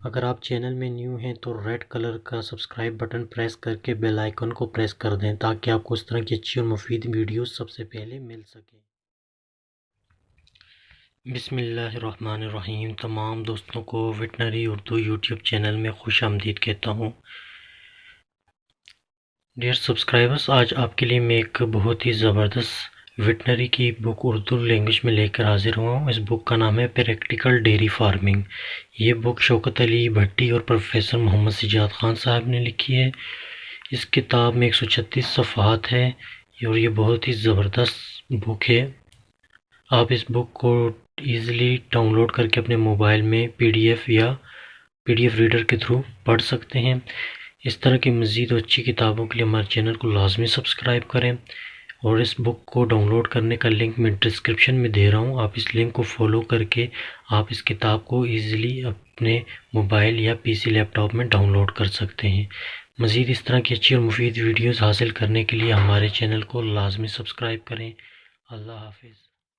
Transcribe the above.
اگر آپ چینل میں نیو ہیں تو ریڈ کلر کا سبسکرائب بٹن پریس کر کے بیل آئیکن کو پریس کر دیں تاکہ آپ کو اس طرح کی اچھی اور مفید ویڈیوز سب سے پہلے مل سکیں۔ بسم اللہ الرحمن الرحیم۔ تمام دوستوں کو ویٹنری اردو یوٹیوب چینل میں خوش آمدید کہتا ہوں۔ ڈیئر سبسکرائبرز، آج آپ کے لیے میں ایک بہت ہی زبردست ویٹنری کی بک اردو لینگویج میں لے کر حاضر ہوا ہوں۔ اس بک کا نام ہے پریکٹیکل ڈیری فارمنگ۔ یہ بک شوکت علی بھٹی اور پروفیسر محمد سجاد خان صاحب نے لکھی ہے۔ اس کتاب میں 136 صفحات ہیں اور یہ بہت ہی زبردست بک ہے۔ آپ اس بک کو ایزیلی ڈاؤن لوڈ کر کے اپنے موبائل میں PDF یا PDF ریڈر کے تھرو پڑھ سکتے ہیں۔ اس طرح کی مزید و اچھی کتابوں کے لیے ہمارے چینل کو لازمی سبسکرائب کریں، اور اس بک کو ڈاؤن لوڈ کرنے کا لنک میں ڈسکرپشن میں دے رہا ہوں۔ آپ اس لنک کو فالو کر کے آپ اس کتاب کو ایزیلی اپنے موبائل یا PC لیپ ٹاپ میں ڈاؤن لوڈ کر سکتے ہیں۔ مزید اس طرح کی اچھی اور مفید ویڈیوز حاصل کرنے کے لیے ہمارے چینل کو لازمی سبسکرائب کریں۔ اللہ حافظ۔